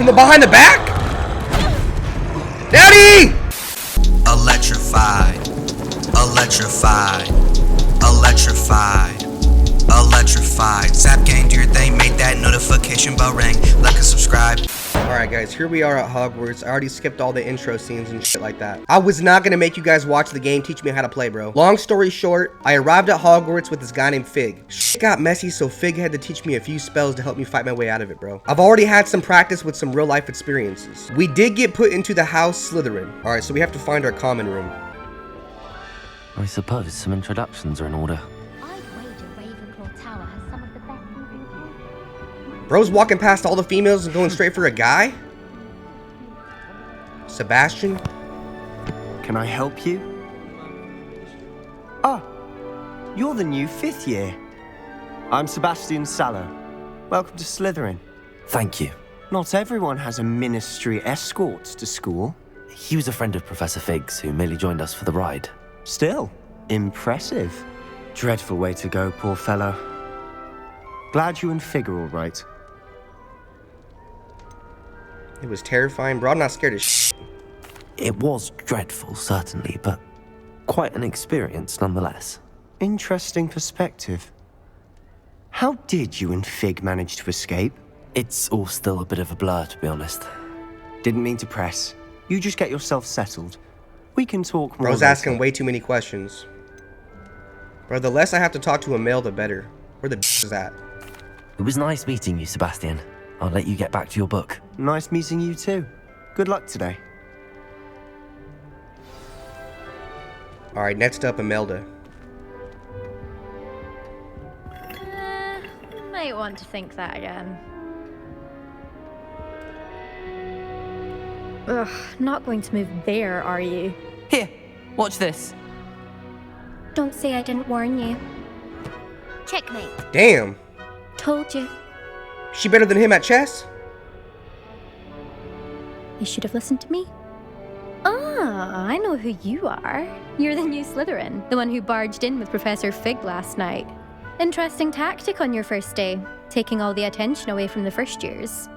From the behind the back? Daddy! Electrified, electrified, electrified, electrified. Zap gang, do your thing, make that notification bell ring. Like and subscribe. Alright guys, here we are at Hogwarts. I already skipped all the intro scenes and shit like that. I was not gonna make you guys watch the game, teach me how to play, bro. Long story short, I arrived at Hogwarts with this guy named Fig. Shit got messy, so Fig had to teach me a few spells to help me fight my way out of it, bro. I've already had some practice with some real life experiences. We did get put into the house Slytherin. Alright, so we have to find our common room. I suppose some introductions are in order. Bro's walking past all the females and going straight for a guy? Sebastian? Can I help you? Ah, you're the new 5th year. I'm Sebastian Sallow. Welcome to Slytherin. Thank you. Not everyone has a ministry escort to school. He was a friend of Professor Fig's who merely joined us for the ride. Still, impressive. Dreadful way to go, poor fellow. Glad you and Fig are all right. It was terrifying, bro. I'm not scared of shit. It was dreadful, certainly, but quite an experience nonetheless. Interesting perspective. How did you and Fig manage to escape? It's all still a bit of a blur, to be honest. Didn't mean to press. You just get yourself settled. We can talk more. Bro's asking way too many questions. Bro, the less I have to talk to a male, the better. Where the is that? It was nice meeting you, Sebastian. I'll let you get back to your book. Nice meeting you too. Good luck today. Alright, next up, Imelda. Might want to think that again. Ugh, not going to move there, are you? Here, watch this. Don't say I didn't warn you. Checkmate. Damn. Told you. She better than him at chess? You should have listened to me. Ah, I know who you are. You're the new Slytherin, the one who barged in with Professor Fig last night. Interesting tactic on your first day, taking all the attention away from the first years.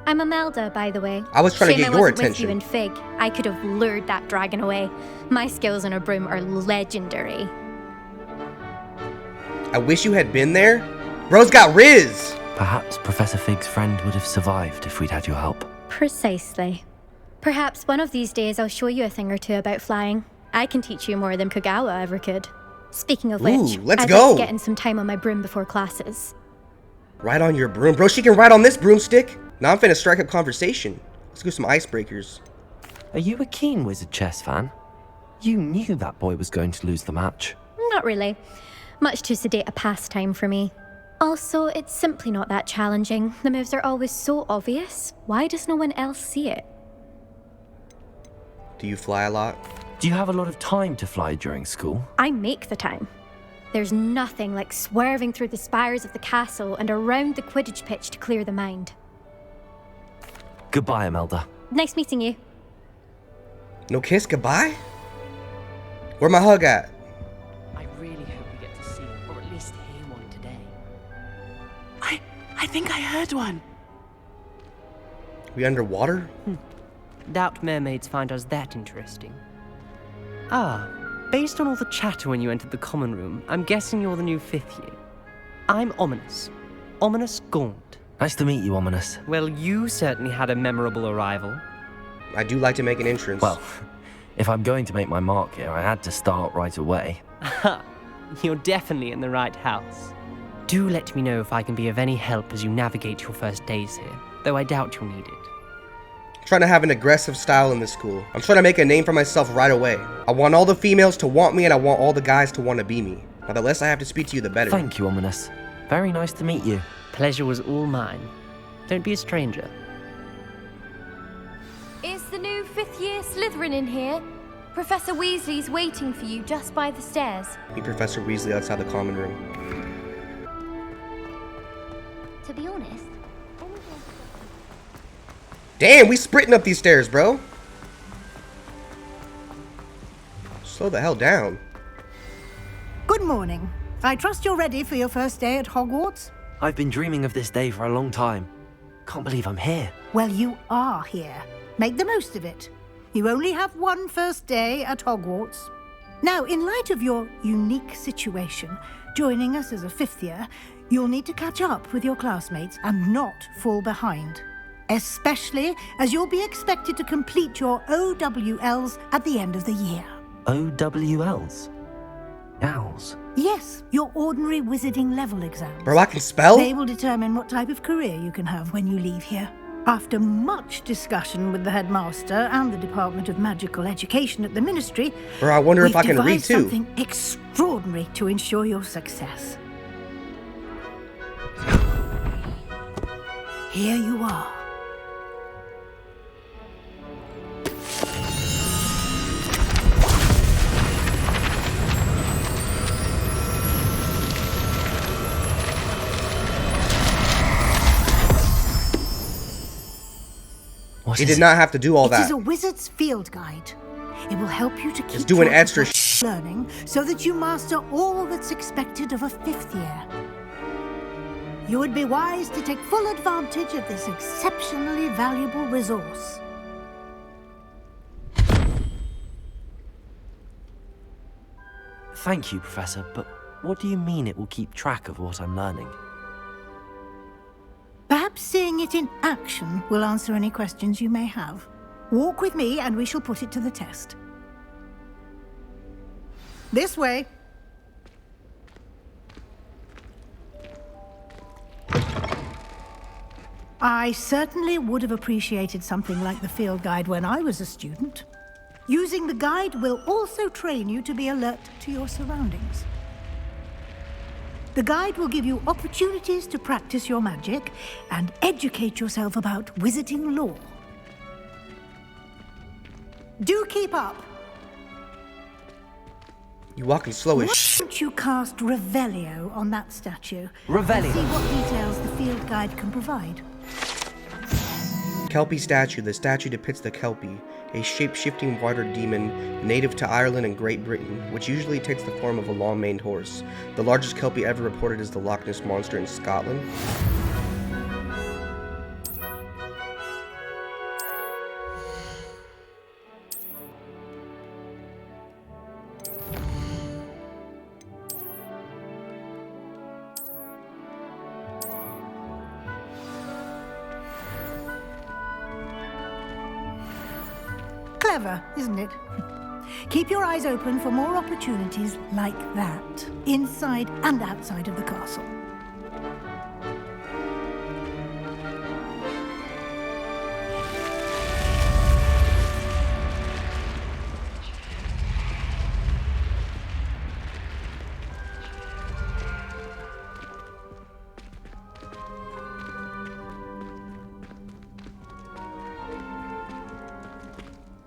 I'm Imelda, by the way. I was trying to Shame get I your wasn't attention. With you and Fig. I could have lured that dragon away. My skills on a broom are legendary. I wish you had been there. Bro's got Riz. Perhaps Professor Fig's friend would have survived if we'd had your help. Precisely. Perhaps one of these days I'll show you a thing or two about flying. I can teach you more than Kogawa ever could. Speaking of which, let's I'd go. like to get in some time on my broom before classes. Ride on your broom. Bro, she can ride on this broomstick. Now I'm finna strike up conversation. Let's do some icebreakers. Are you a keen Wizard chess fan? You knew that boy was going to lose the match. Not really. Much too sedate a pastime for me. Also, it's simply not that challenging. The moves are always so obvious. Why does no one else see it? Do you fly a lot? Do you have a lot of time to fly during school? I make the time. There's nothing like swerving through the spires of the castle and around the Quidditch pitch to clear the mind. Goodbye, Imelda. Nice meeting you. No kiss goodbye? Where my hug at? I really hope we get to see, or at least hear one today. I think I heard one. We underwater? Doubt mermaids find us that interesting. Ah, based on all the chatter when you entered the common room, I'm guessing you're the new 5th year. I'm Ominous. Ominous Gaunt. Nice to meet you, Ominous. Well, you certainly had a memorable arrival. I do like to make an entrance. Well, if I'm going to make my mark here, I had to start right away. Aha, you're definitely in the right house. Do let me know if I can be of any help as you navigate your first days here, though I doubt you'll need it. I'm trying to have an aggressive style in this school. I'm trying to make a name for myself right away. I want all the females to want me and I want all the guys to want to be me. Now the less I have to speak to you, the better. Thank you, Ominous. Very nice to meet you. Pleasure was all mine. Don't be a stranger. Is the new 5th year Slytherin in here? Professor Weasley's waiting for you just by the stairs. Meet Professor Weasley outside the common room. To be honest, Damn, we sprinting up these stairs, bro. Slow the hell down. Good morning. I trust you're ready for your first day at Hogwarts? I've been dreaming of this day for a long time. Can't believe I'm here. Well, you are here. Make the most of it. You only have one first day at Hogwarts. Now, in light of your unique situation, joining us as a fifth year, you'll need to catch up with your classmates and not fall behind. Especially as you'll be expected to complete your OWLs at the end of the year. OWLs? Owls? Yes, your ordinary wizarding level exams. Bro, I can spell? They will determine what type of career you can have when you leave here. After much discussion with the headmaster and the Department of Magical Education at the Ministry, Bro, I wonder if I can read devised too. something extraordinary to ensure your success. Here you are. He did not have to do all It that. is a wizard's field guide. It will help you to keep doing track extra of your learning so that you master all that's expected of a fifth year. You would be wise to take full advantage of this exceptionally valuable resource. Thank you, Professor, but what do you mean it will keep track of what I'm learning? Perhaps seeing it in action will answer any questions you may have. Walk with me and we shall put it to the test. This way. I certainly would have appreciated something like the field guide when I was a student. Using the guide will also train you to be alert to your surroundings. The guide will give you opportunities to practice your magic and educate yourself about wizarding lore. Do keep up. You walking slow as Why don't you cast Revelio on that statue? Revelio? And see what details the field guide can provide. Kelpie statue. The statue depicts the Kelpie, a shape-shifting water demon native to Ireland and Great Britain, which usually takes the form of a long-maned horse. The largest Kelpie ever reported is the Loch Ness Monster in Scotland. Clever, isn't it? Keep your eyes open for more opportunities like that, inside and outside of the castle.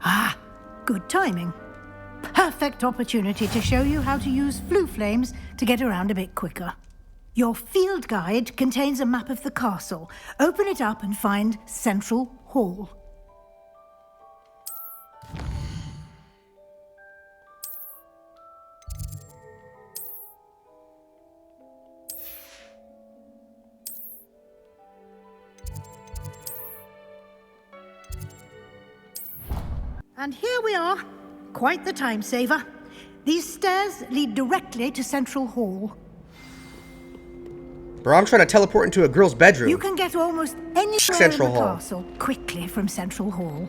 Ah, good timing. Perfect opportunity to show you how to use flue flames to get around a bit quicker. Your field guide contains a map of the castle. Open it up and find Central Hall. And here we are. Quite the time saver. These stairs lead directly to Central Hall. Bro, I'm trying to teleport into a girl's bedroom. You can get almost anywhere Central in the Hall. castle quickly from Central Hall.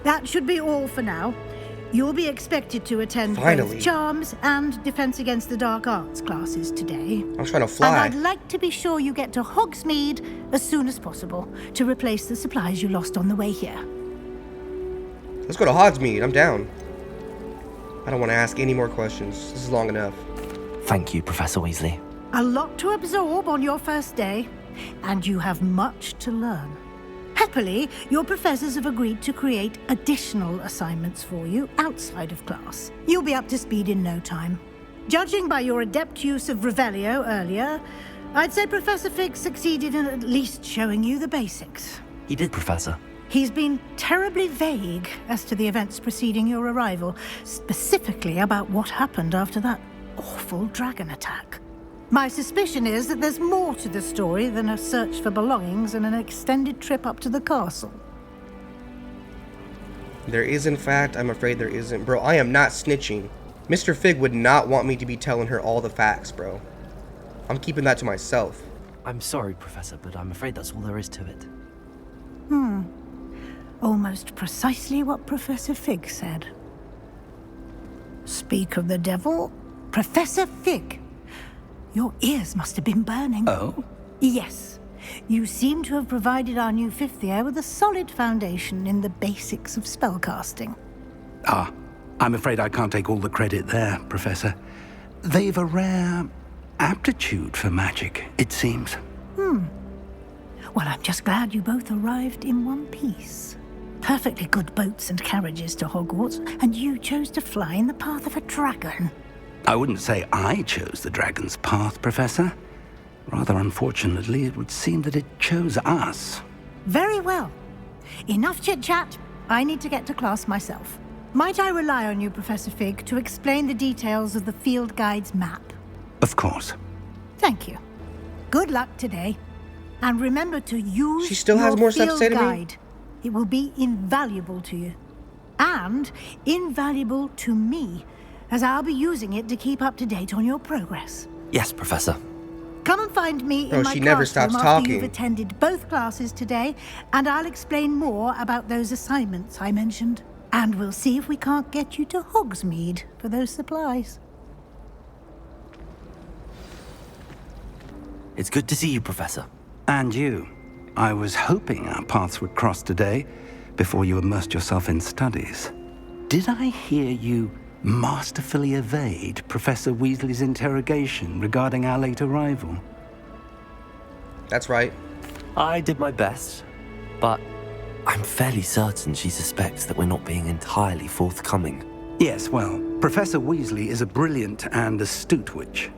That should be all for now. You'll be expected to attend Finally. both Charms and Defense Against the Dark Arts classes today. I'm trying to And fly. I'd like to be sure you get to Hogsmeade as soon as possible to replace the supplies you lost on the way here. Let's go to Hogsmeade. I'm down. I don't want to ask any more questions. This is long enough. Thank you, Professor Weasley. A lot to absorb on your first day, and you have much to learn. Happily, your professors have agreed to create additional assignments for you outside of class. You'll be up to speed in no time. Judging by your adept use of Revelio earlier, I'd say Professor Fig succeeded in at least showing you the basics. He did, Professor. He's been terribly vague as to the events preceding your arrival, specifically about what happened after that awful dragon attack. My suspicion is that there's more to the story than a search for belongings and an extended trip up to the castle. There is, in fact. I'm afraid there isn't. Bro, I am not snitching. Mr. Fig would not want me to be telling her all the facts, bro. I'm keeping that to myself. I'm sorry, Professor, but I'm afraid that's all there is to it. Almost precisely what Professor Fig said. Speak of the devil, Professor Fig. Your ears must have been burning. Oh? Yes. You seem to have provided our new fifth year with a solid foundation in the basics of spellcasting. Ah, I'm afraid I can't take all the credit there, Professor. They've a rare aptitude for magic, it seems. Well, I'm just glad you both arrived in one piece. Perfectly good boats and carriages to Hogwarts, and you chose to fly in the path of a dragon. I wouldn't say I chose the dragon's path, Professor. Rather unfortunately, it would seem that it chose us. Very well. Enough chit-chat. I need to get to class myself. Might I rely on you, Professor Fig, to explain the details of the field guide's map? Of course. Thank you. Good luck today. And remember to use She still has your more stuff to field say to me? guide. It will be invaluable to you. And invaluable to me, as I'll be using it to keep up to date on your progress. Yes, Professor. Come and find me Bro, in my she never classroom stops after you've talking. attended both classes today, and I'll explain more about those assignments I mentioned. And we'll see if we can't get you to Hogsmeade for those supplies. It's good to see you, Professor. And you. I was hoping our paths would cross today, before you immersed yourself in studies. Did I hear you masterfully evade Professor Weasley's interrogation regarding our late arrival? That's right. I did my best, but I'm fairly certain she suspects that we're not being entirely forthcoming. Yes, well, Professor Weasley is a brilliant and astute witch.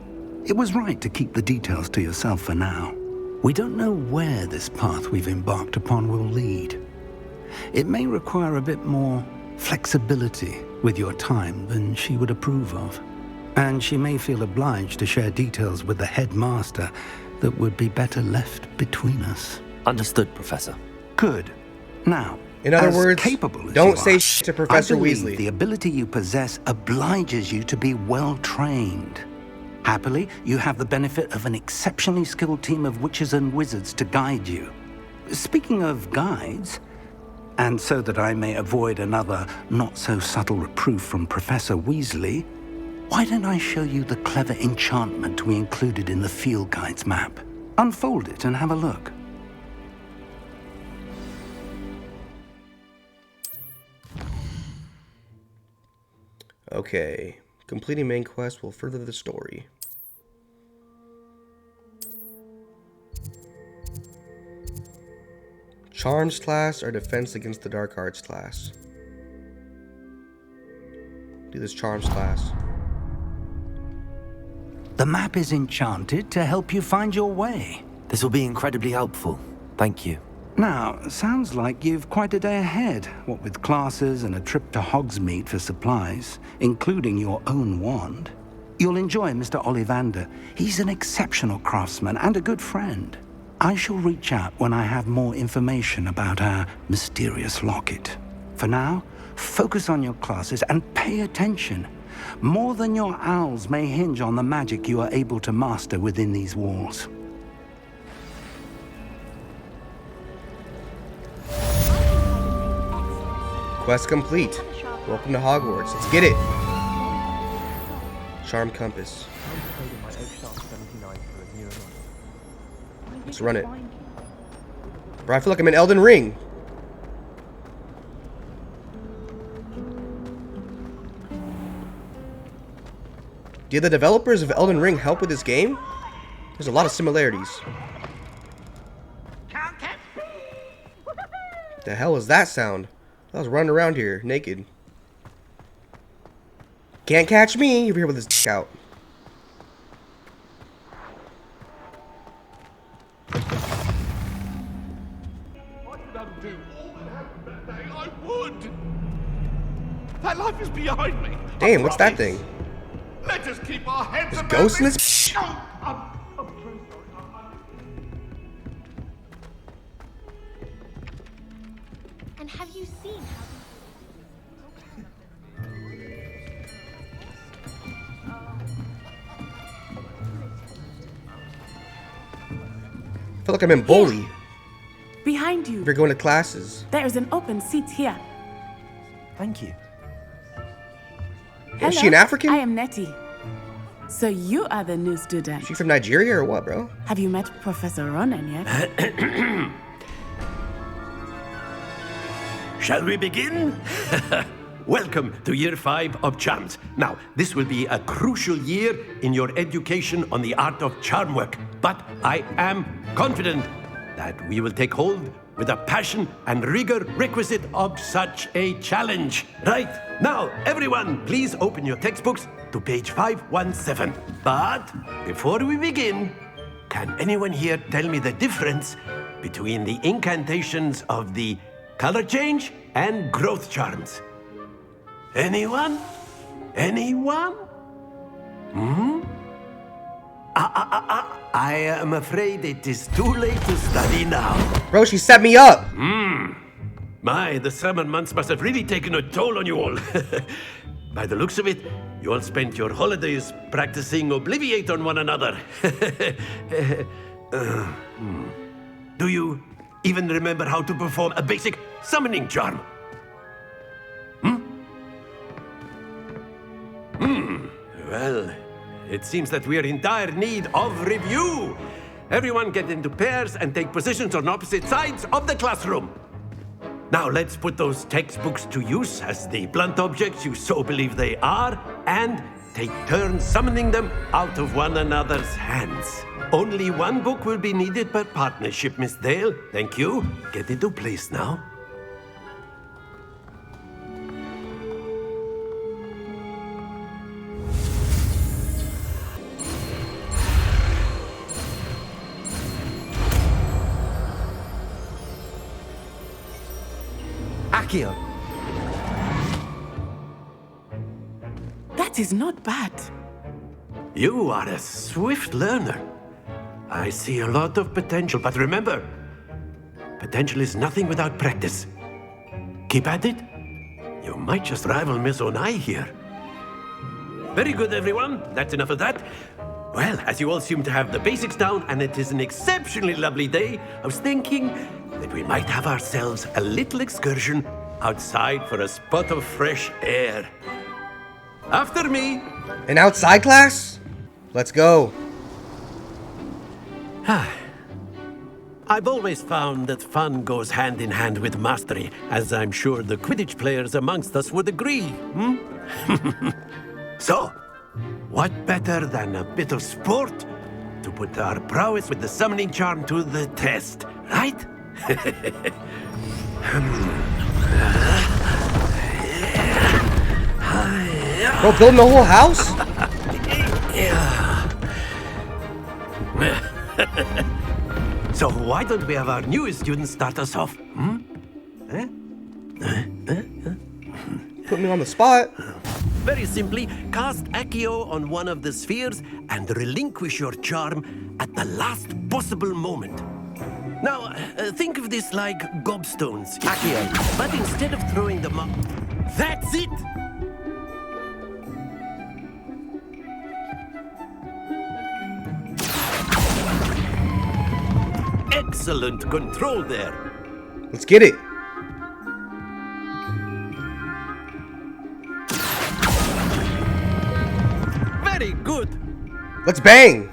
It was right to keep the details to yourself for now. We don't know where this path we've embarked upon will lead. It may require a bit more flexibility with your time than she would approve of. And she may feel obliged to share details with the headmaster that would be better left between us. Understood, Professor. Good. Now, In other as words, capable as don't you say are, shit to Professor I believe Weasley. The ability you possess obliges you to be well trained. Happily, you have the benefit of an exceptionally skilled team of witches and wizards to guide you. Speaking of guides, and so that I may avoid another not-so-subtle reproof from Professor Weasley, why don't I show you the clever enchantment we included in the field guide's map? Unfold it and have a look. Okay. Completing main quest will further the story. Charms class or defense against the dark arts class? Do this charms class. The map is enchanted to help you find your way. This will be incredibly helpful. Thank you. Now, sounds like you've quite a day ahead, what with classes and a trip to Hogsmeade for supplies, including your own wand. You'll enjoy Mr. Ollivander. He's an exceptional craftsman and a good friend. I shall reach out when I have more information about our mysterious locket. For now, focus on your classes and pay attention. More than your owls may hinge on the magic you are able to master within these walls. Quest complete. Welcome to Hogwarts. Let's get it. Charm compass. Let's run it. Bro, I feel like I'm in Elden Ring. Did the developers of Elden Ring help with this game? There's a lot of similarities. The hell is that sound? I was running around here naked. Can't catch me over here with this dick out. That life is behind me. Damn, what's that thing? Let us keep our heads There's above ghosts in this. this. And have you seen how I feel like I'm in Bully. Behind you. If you're going to classes. There is an open seat here. Thank you. Is she an African? I am Nettie. So you are the new student. She from Nigeria or what, bro? Have you met Professor Ronan yet? Shall we begin? Welcome to Year 5 of Charms. Now, this will be a crucial year in your education on the art of charm work. But I am confident that we will take hold with the passion and rigor requisite of such a challenge. Right, now, everyone, please open your textbooks to page 517. But before we begin, can anyone here tell me the difference between the incantations of the color change and growth charms? Anyone? Anyone? I am afraid it is too late to study now. Bro, she set me up. My, the summer months must have really taken a toll on you all. By the looks of it, you all spent your holidays practicing Obliviate on one another. Do you even remember how to perform a basic summoning charm? Well, it seems that we are in dire need of review. Everyone get into pairs and take positions on opposite sides of the classroom. Now let's put those textbooks to use as the blunt objects you so believe they are, and take turns summoning them out of one another's hands. Only one book will be needed per partnership, Miss Dale. Thank you. Get into place now. Akio. That is not bad. You are a swift learner. I see a lot of potential, but remember, potential is nothing without practice. Keep at it. You might just rival Miss Onai here. Very good, everyone. That's enough of that. Well, as you all seem to have the basics down, and it is an exceptionally lovely day, I was thinking that we might have ourselves a little excursion outside for a spot of fresh air. After me. An outside class? Let's go. I've always found that fun goes hand in hand with mastery, as I'm sure the Quidditch players amongst us would agree. So, what better than a bit of sport to put our prowess with the summoning charm to the test, right? Bro, building the whole house? So why don't we have our newest student start us off? Put me on the spot. Very simply, cast Accio on one of the spheres and relinquish your charm at the last possible moment. Now, think of this like gobstones, Accio, but instead of throwing them up, that's it! Excellent control there. Let's get it. Very good. Let's bang.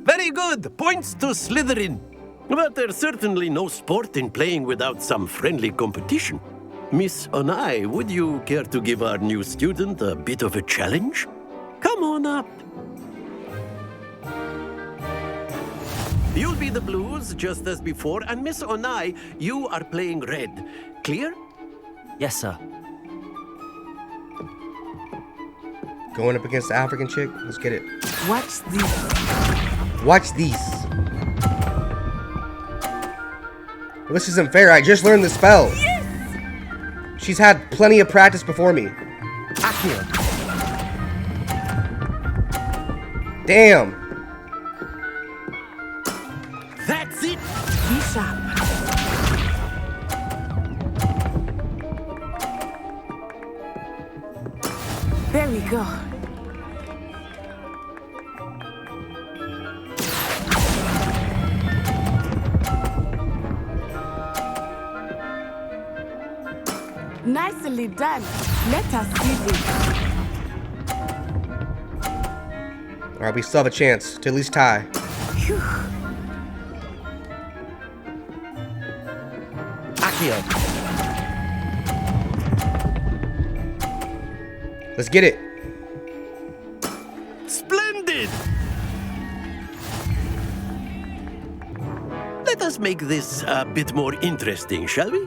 Very good. Points to Slytherin. But there's certainly no sport in playing without some friendly competition. Miss Onai, would you care to give our new student a bit of a challenge? Come on up. You'll be the blues, just as before, and Miss Onai, you are playing red. Clear? Yes, sir. Going up against the African chick. Let's get it. Watch this. Watch these. This isn't fair. I just learned the spell. Yes! She's had plenty of practice before me. Accio. Damn. That's it. Be sharp. There we go. Nicely done. Let us see this. Alright, we still have a chance to at least tie. Phew. Accio. Let's get it. Splendid! Let us make this a bit more interesting, shall we?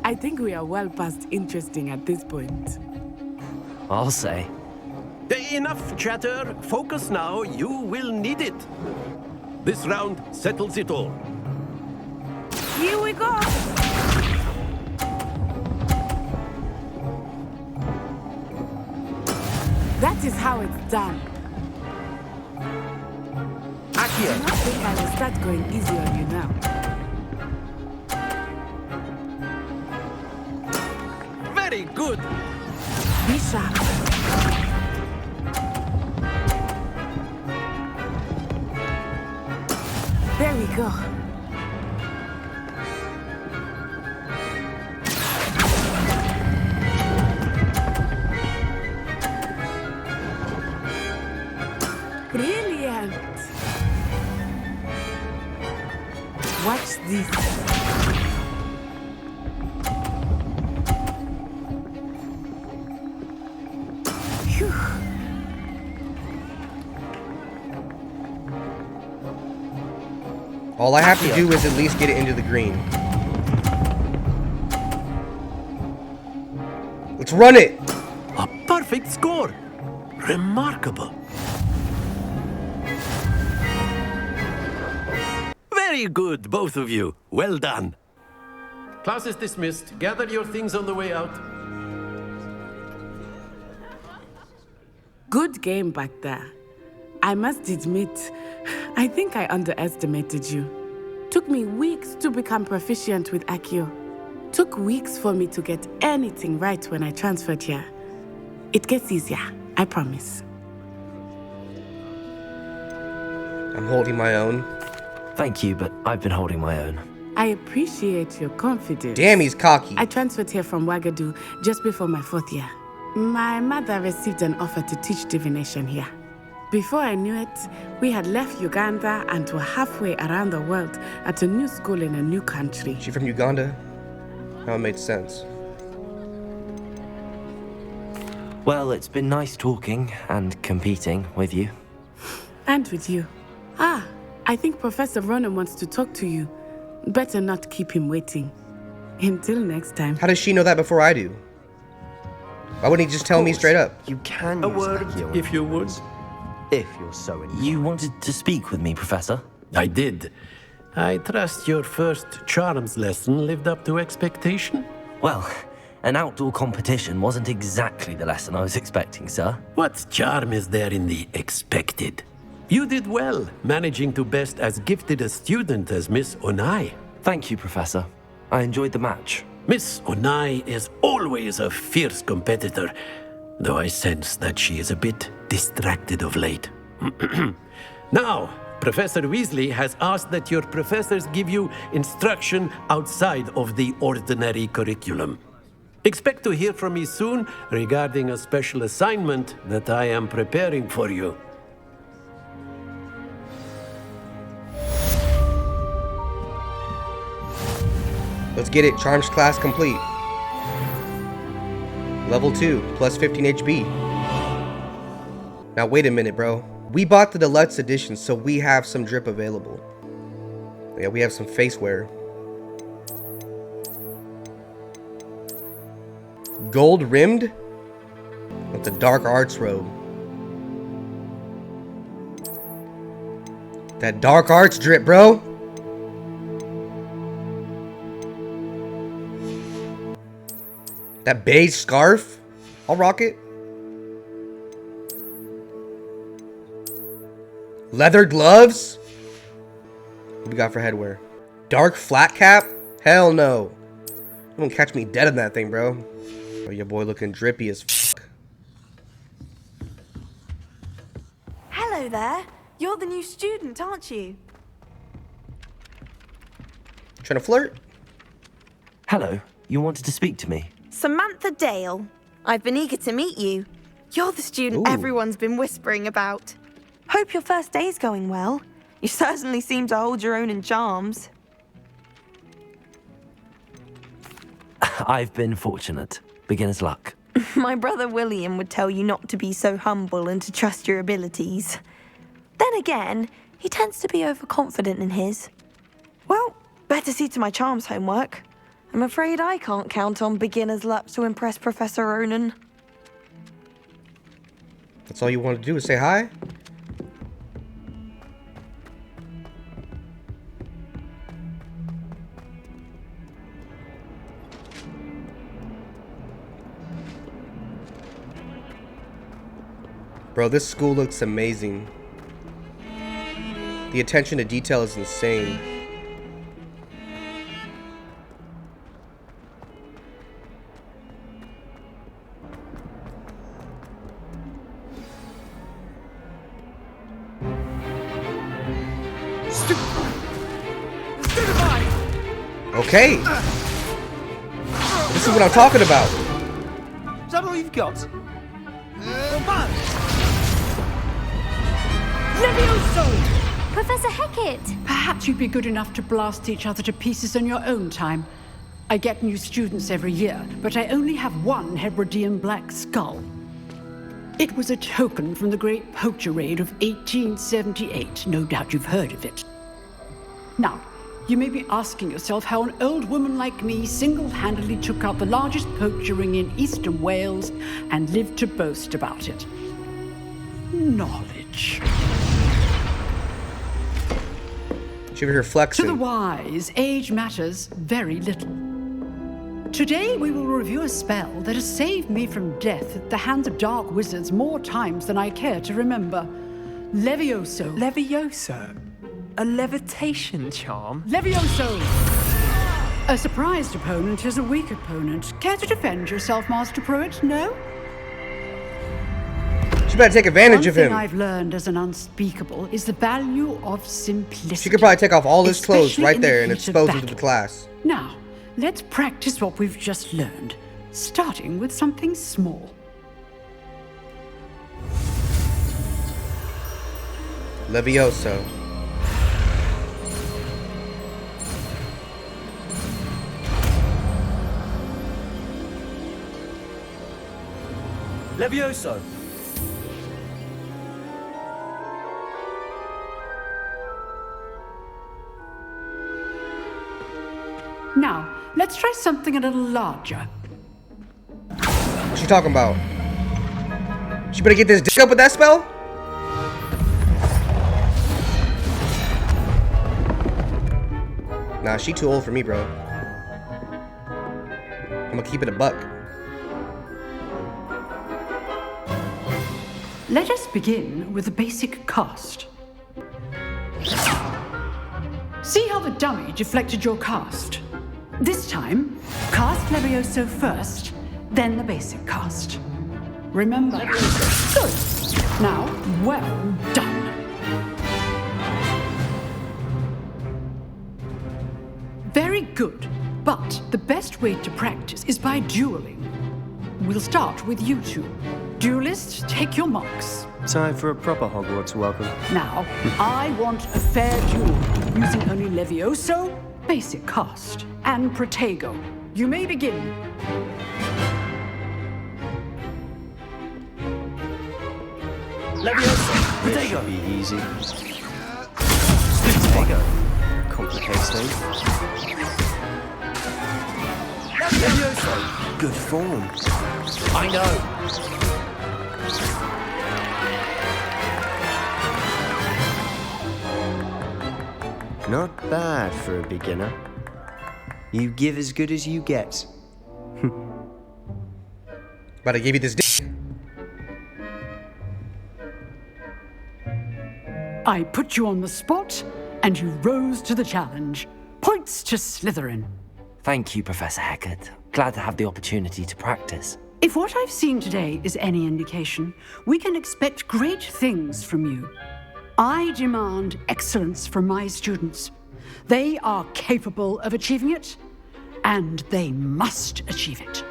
I think we are well past interesting at this point. I'll say. Enough chatter. Focus now. You will need it. This round settles it all. Here we go. That is how it's done. Accio. I don't think I will start going easy on you now. Very good. Be sharp. There we go. Brilliant. Watch this. Phew. All I have to do is at least get it into the green. Let's run it! A perfect score. Remarkable. Very good, both of you. Well done. Class is dismissed. Gather your things on the way out. Good game back there. I must admit, I think I underestimated you. Took me weeks to become proficient with Accio. Took weeks for me to get anything right when I transferred here. It gets easier, I promise. I'm holding my own. Thank you, but I've been holding my own. I appreciate your confidence. Damn, he's cocky. I transferred here from Ouagadougou just before my 4th year. My mother received an offer to teach divination here. Before I knew it, we had left Uganda and were halfway around the world at a new school in a new country. She from Uganda? Now it made sense. Well, it's been nice talking and competing with you. And with you. Ah, I think Professor Ronan wants to talk to you. Better not keep him waiting. Until next time. How does she know that before I do? Why wouldn't he just tell me straight up? You can A use word, Accio if you would. if you're so inclined. You wanted to speak with me, Professor? I did. I trust your first charms lesson lived up to expectation? Well, an outdoor competition wasn't exactly the lesson I was expecting, sir. What charm is there in the expected? You did well, managing to best as gifted a student as Miss Onai. Thank you, Professor. I enjoyed the match. Miss Onai is always a fierce competitor, though I sense that she is a bit distracted of late. Now, Professor Weasley has asked that your professors give you instruction outside of the ordinary curriculum. Expect to hear from me soon regarding a special assignment that I am preparing for you. Let's get it. Charms class complete. Level 2, plus 15 HB. Now wait a minute, bro. We bought the deluxe edition, so we have some drip available. Yeah, we have some face wear. Gold rimmed? The dark arts robe. That dark arts drip, bro. That beige scarf. I'll rock it. Leather gloves. What do we got for headwear? Dark flat cap? Hell no. You won't catch me dead in that thing, bro. Oh, your boy looking drippy as f***. Hello there. You're the new student, aren't you? Trying to flirt? Hello, you wanted to speak to me? Samantha Dale. I've been eager to meet you. You're the student everyone's been whispering about. Hope your first day's going well. You certainly seem to hold your own in charms. I've been fortunate. Beginner's luck. My brother William would tell you not to be so humble and to trust your abilities. Then again, he tends to be overconfident in his. Well, better see to my charms homework. I'm afraid I can't count on beginner's luck to impress Professor Ronan. That's all you want to do is say hi? Bro, this school looks amazing. The attention to detail is insane. Okay. This is what I'm talking about. Is that all you've got? Professor Hecat! Perhaps you'd be good enough to blast each other to pieces on your own time. I get new students every year, but I only have one Hebridean black skull. It was a token from the Great Poacher Raid of 1878. No doubt you've heard of it. Now, you may be asking yourself how an old woman like me single-handedly took out the largest poacher ring in eastern Wales and lived to boast about it. Knowledge. She over here flexing. To the wise, age matters very little. Today we will review a spell that has saved me from death at the hands of dark wizards more times than I care to remember. Levioso. Levioso? A levitation charm? Levioso! A surprised opponent is a weak opponent. Care to defend yourself, Master Pruitt? No? She better take advantage of him. One thing I've learned as an unspeakable is the value of simplicity. She could probably take off all his clothes right there and expose him to the class. Now, let's practice what we've just learned, starting with something small. Levioso. Levioso. Now, let's try something a little larger. What's she talking about? She better get this dick up with that spell? Nah, she too old for me, bro. I'm gonna keep it a buck. Let us begin with the basic cast. See how the dummy deflected your cast? This time, cast Levioso first, then the basic cast. Remember? Good. Now, well done. Very good, but the best way to practice is by dueling. We'll start with you two. Duelists, take your marks. Time for a proper Hogwarts welcome. Now, I want a fair duel, using only Levioso, basic cast, and Protego. You may begin. Levioso. Protego. Be easy. Protego. Complicates things. Levioso. Good form. I know. Not bad for a beginner. You give as good as you get. About to give you this dick. I put you on the spot, and you rose to the challenge. Points to Slytherin. Thank you, Professor Hecat. Glad to have the opportunity to practice. If what I've seen today is any indication, we can expect great things from you. I demand excellence from my students. They are capable of achieving it, and they must achieve it.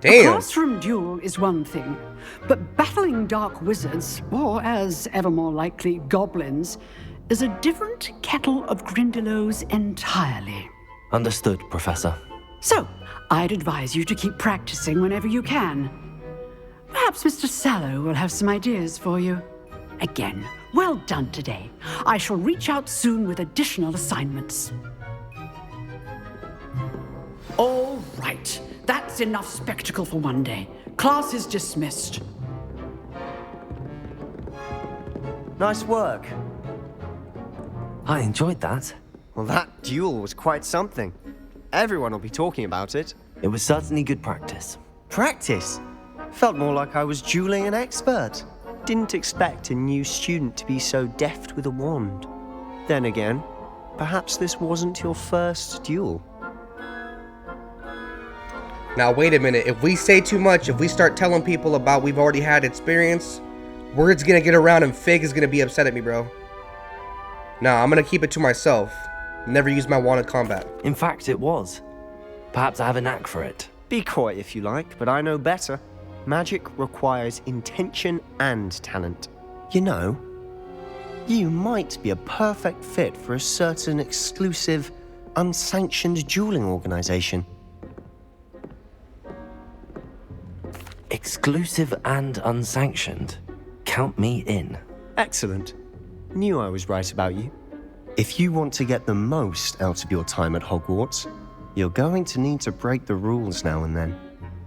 Damn. A classroom duel is one thing, but battling dark wizards, or as ever more likely, goblins, is a different kettle of Grindylows entirely. Understood, Professor. So, I'd advise you to keep practicing whenever you can. Perhaps Mr. Sallow will have some ideas for you. Again, well done today. I shall reach out soon with additional assignments. All right, that's enough spectacle for one day. Class is dismissed. Nice work. I enjoyed that. Well, that duel was quite something. Everyone will be talking about it. It was certainly good practice. Practice? Felt more like I was dueling an expert. Didn't expect a new student to be so deft with a wand. Then again, perhaps this wasn't your first duel. Now wait a minute, if we say too much, if we start telling people about we've already had experience, word's gonna get around and Fig is gonna be upset at me, bro. Nah, I'm gonna keep it to myself. Never use my wand in combat. In fact, it was. Perhaps I have a knack for it. Be coy if you like, but I know better. Magic requires intention and talent. You know, you might be a perfect fit for a certain exclusive, unsanctioned dueling organization. Exclusive and unsanctioned. Count me in. Excellent. Knew I was right about you. If you want to get the most out of your time at Hogwarts, you're going to need to break the rules now and then.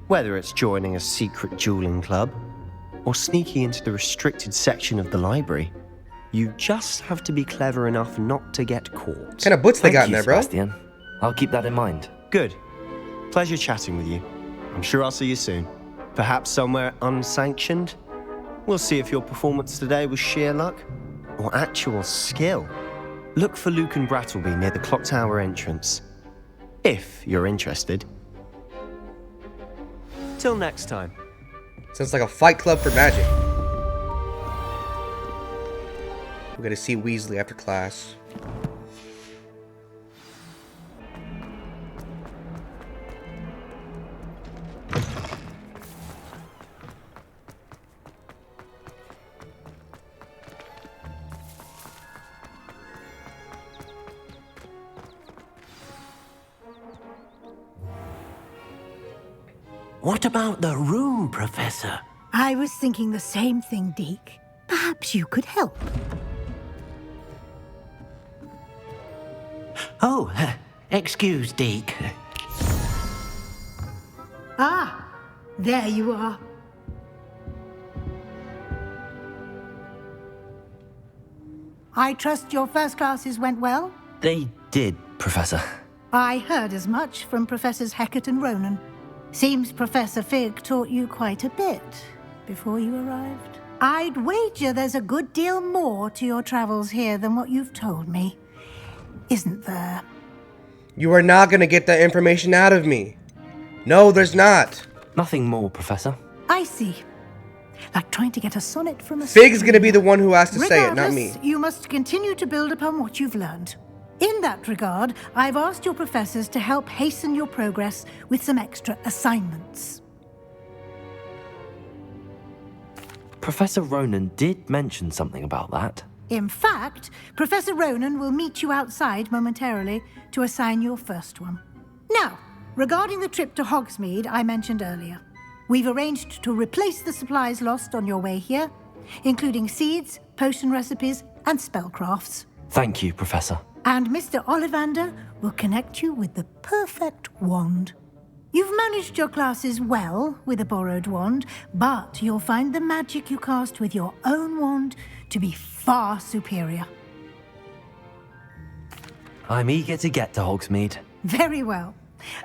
Whether it's joining a secret dueling club, or sneaking into the restricted section of the library, you just have to be clever enough not to get caught. What kind of boots they got in there, bro? Sebastian. I'll keep that in mind. Good. Pleasure chatting with you. I'm sure I'll see you soon. Perhaps somewhere unsanctioned? We'll see if your performance today was sheer luck, or actual skill. Look for Luke and Brattleby near the clock tower entrance. If you're interested. Till next time. Sounds like a fight club for magic. We're gonna see Weasley after class. What about the room, Professor? I was thinking the same thing, Deke. Perhaps you could help. Oh, excuse, Deke. Ah, there you are. I trust your first classes went well? They did, Professor. I heard as much from Professors Hecat and Ronan. Seems Professor Fig taught you quite a bit before you arrived. I'd wager there's a good deal more to your travels here than what you've told me. Isn't there? You are not gonna get that information out of me. No, there's not. Nothing more, Professor. I see. Like trying to get a sonnet from a Fig's gonna be the one who has to say it, not me. Regardless, you must continue to build upon what you've learned. In that regard, I've asked your professors to help hasten your progress with some extra assignments. Professor Ronan did mention something about that. In fact, Professor Ronan will meet you outside momentarily to assign your first one. Now, regarding the trip to Hogsmeade I mentioned earlier, we've arranged to replace the supplies lost on your way here, including seeds, potion recipes, and spellcrafts. Thank you, Professor. And Mr. Ollivander will connect you with the perfect wand. You've managed your classes well with a borrowed wand, but you'll find the magic you cast with your own wand to be far superior. I'm eager to get to Hogsmeade. Very well.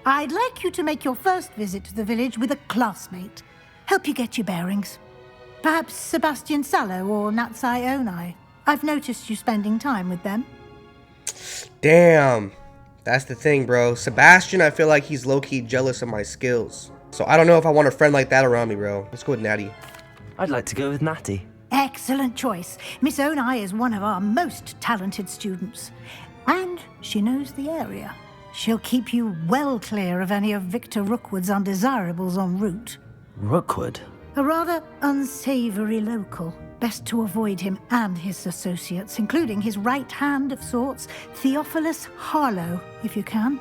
I'd like you to make your first visit to the village with a classmate. Help you get your bearings. Perhaps Sebastian Sallow or Natsai Onai. I've noticed you spending time with them. Damn. That's the thing, bro. Sebastian, I feel like he's low-key jealous of my skills. So I don't know if I want a friend like that around me, bro. Let's go with Natty. I'd like to go with Natty. Excellent choice. Miss Onai is one of our most talented students. And she knows the area. She'll keep you well clear of any of Victor Rookwood's undesirables en route. Rookwood? A rather unsavory local. Best to avoid him and his associates, including his right hand of sorts, Theophilus Harlow, if you can.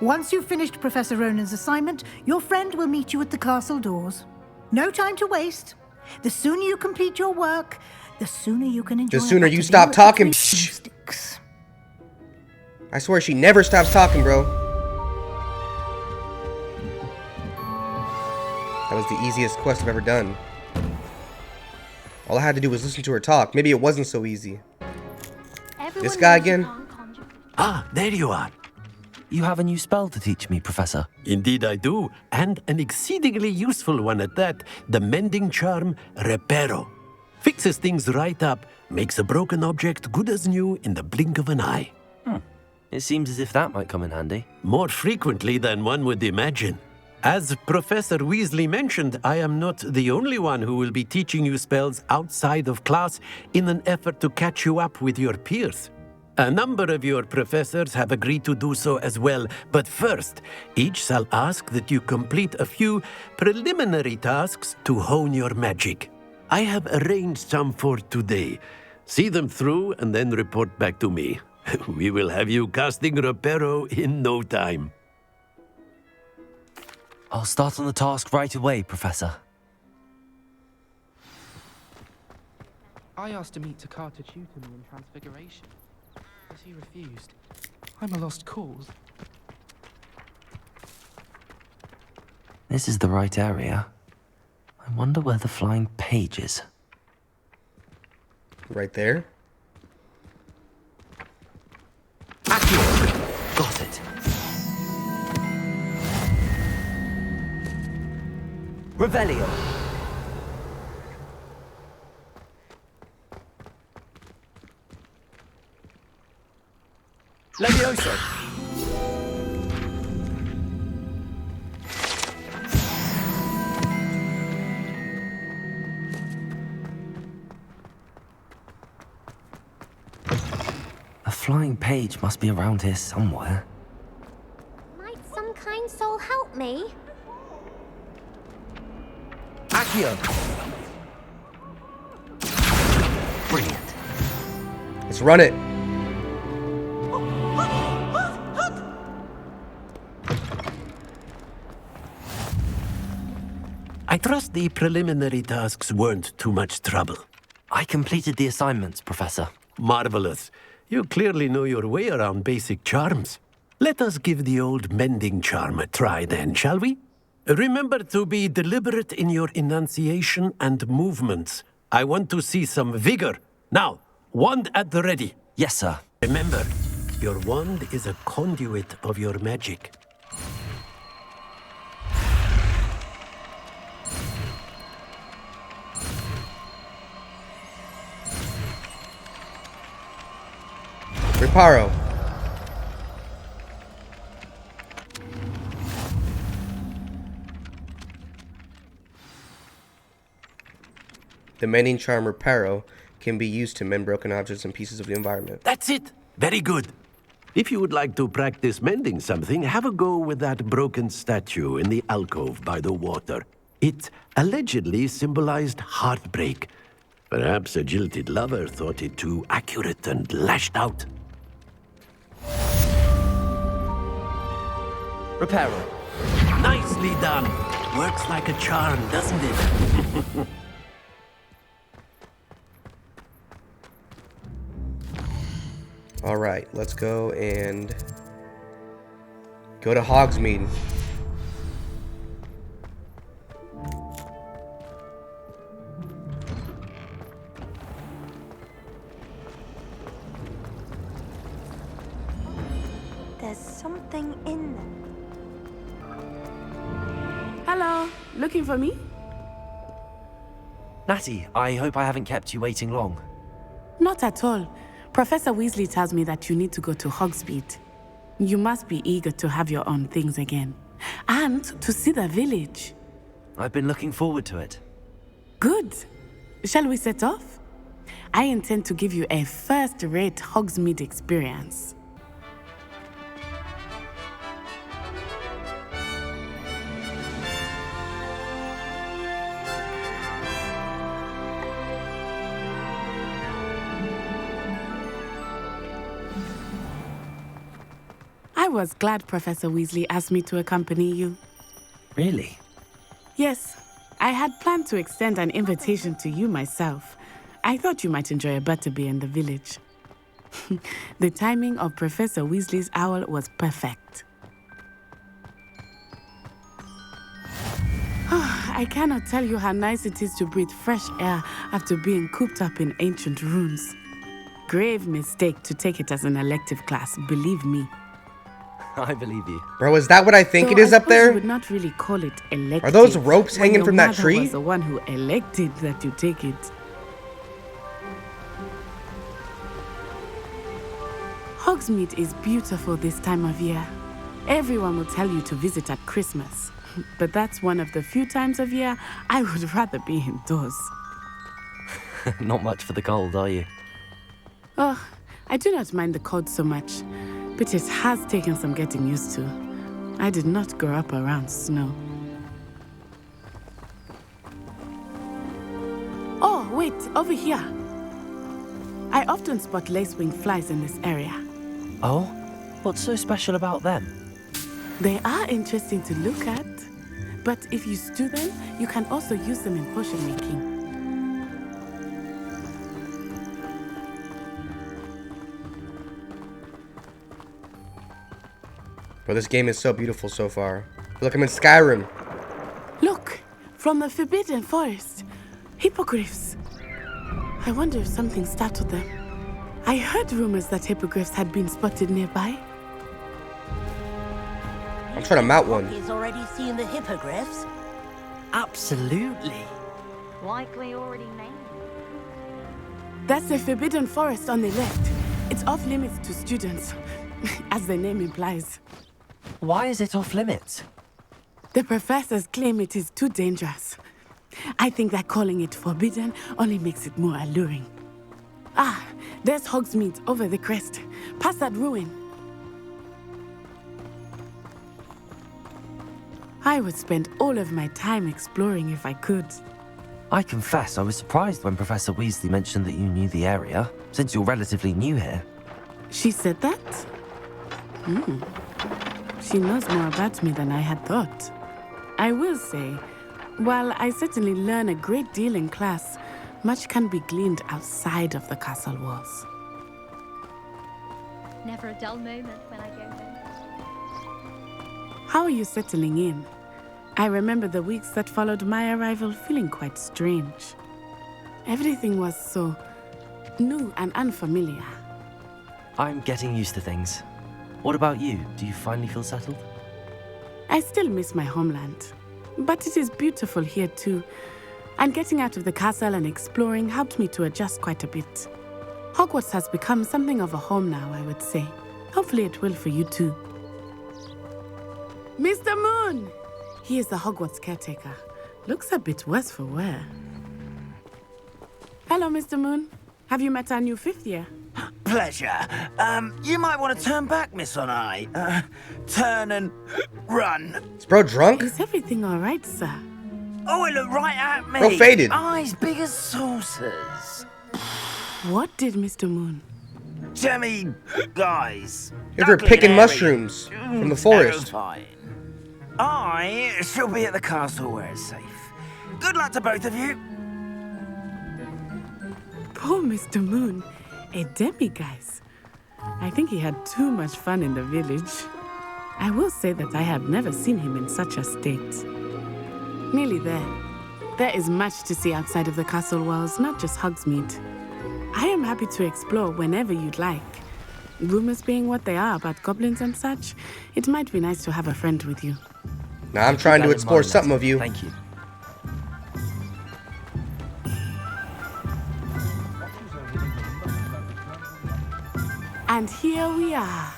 Once you've finished Professor Ronan's assignment, your friend will meet you at the castle doors. No time to waste. The sooner you complete your work, the sooner you can enjoy. The sooner you stop talking, bitch. I swear she never stops talking, bro. That was the easiest quest I've ever done. All I had to do was listen to her talk. Maybe it wasn't so easy. This guy again? Ah, there you are. You have a new spell to teach me, Professor. Indeed I do, and an exceedingly useful one at that. The mending charm, Reparo. Fixes things right up, makes a broken object good as new in the blink of an eye. It seems as if that might come in handy. More frequently than one would imagine. As Professor Weasley mentioned, I am not the only one who will be teaching you spells outside of class in an effort to catch you up with your peers. A number of your professors have agreed to do so as well, but first, each shall ask that you complete a few preliminary tasks to hone your magic. I have arranged some for today. See them through and then report back to me. We will have you casting Reparo in no time. I'll start on the task right away, Professor. I asked to meet Takata to tutor me in Transfiguration, but he refused. I'm a lost cause. This is the right area. I wonder where the flying page is. Right there. Got it. Revelio. Levioso. A flying page must be around here somewhere. Might some kind soul help me? Accio! Brilliant. Let's run it. I trust the preliminary tasks weren't too much trouble. I completed the assignments, Professor. Marvelous. You clearly know your way around basic charms. Let us give the old mending charm a try then, shall we? Remember to be deliberate in your enunciation and movements. I want to see some vigor. Now, wand at the ready. Yes, sir. Remember, your wand is a conduit of your magic. Reparo. The mending charm Reparo can be used to mend broken objects and pieces of the environment. That's it. Very good. If you would like to practice mending something, have a go with that broken statue in the alcove by the water. It allegedly symbolized heartbreak. Perhaps a jilted lover thought it too accurate and lashed out. Reparo. Nicely done. Works like a charm, doesn't it? All right, let's go and go to Hogsmeade. something in them. Hello, looking for me? Natty, I hope I haven't kept you waiting long. Not at all. Professor Weasley tells me that you need to go to Hogsmeade. You must be eager to have your own things again. And to see the village. I've been looking forward to it. Good. Shall we set off? I intend to give you a first-rate Hogsmeade experience. I was glad Professor Weasley asked me to accompany you. Really? Yes, I had planned to extend an invitation to you myself. I thought you might enjoy a butterbeer in the village. The timing of Professor Weasley's owl was perfect. I cannot tell you how nice it is to breathe fresh air after being cooped up in ancient rooms. Grave mistake to take it as an elective class, believe me. I believe you. Bro, is that what I think So it is I up suppose there? You would not really call it elective. Are those ropes when hanging your from that mother tree? Was the one who elected that you take it. Hogsmeade is beautiful this time of year. Everyone will tell you to visit at Christmas. But that's one of the few times of year I would rather be indoors. Not much for the cold, are you? Oh, I do not mind the cold so much, but it has taken some getting used to. I did not grow up around snow. Oh, wait, over here. I often spot lacewing flies in this area. Oh? What's so special about them? They are interesting to look at, but if you stew them, you can also use them in potion making. Bro, this game is so beautiful so far. Look, I'm in Skyrim. Look, from the Forbidden Forest. Hippogriffs. I wonder if something startled them. I heard rumors that hippogriffs had been spotted nearby. I'm trying to mount one. He's already seen the hippogriffs. Absolutely. Likely already named. That's the Forbidden Forest on the left. It's off limits to students, as the name implies. Why is it off limits? The professors claim it is too dangerous. I think that calling it forbidden only makes it more alluring. Ah, there's Hogsmeade over the crest, past that ruin. I would spend all of my time exploring if I could. I confess I was surprised when Professor Weasley mentioned that you knew the area, since you're relatively new here. She said that? She knows more about me than I had thought. I will say, while I certainly learn a great deal in class, much can be gleaned outside of the castle walls. Never a dull moment when I go home. How are you settling in? I remember the weeks that followed my arrival feeling quite strange. Everything was so new and unfamiliar. I'm getting used to things. What about you? Do you finally feel settled? I still miss my homeland, but it is beautiful here too. And getting out of the castle and exploring helped me to adjust quite a bit. Hogwarts has become something of a home now, I would say. Hopefully it will for you too. Mr. Moon! He is the Hogwarts caretaker. Looks a bit worse for wear. Hello, Mr. Moon. Have you met our new fifth year? Pleasure. You might want to turn back, Miss Onai. Turn and run. Is bro drunk? Is everything all right, sir? Oh, it looked right at me. Bro faded. Eyes big as saucers. What did Mr. Moon? Jemmy, guys. If they're picking mushrooms from the forest. Fine. I shall be at the castle where it's safe. Good luck to both of you. Poor Mr. Moon. A demiguise. I think he had too much fun in the village. I will say that I have never seen him in such a state. Nearly there. There is much to see outside of the castle walls, not just Hogsmeade. I am happy to explore whenever you'd like. Rumors being what they are about goblins and such, it might be nice to have a friend with you. Now I'm trying to explore something of you. Thank you. And here we are.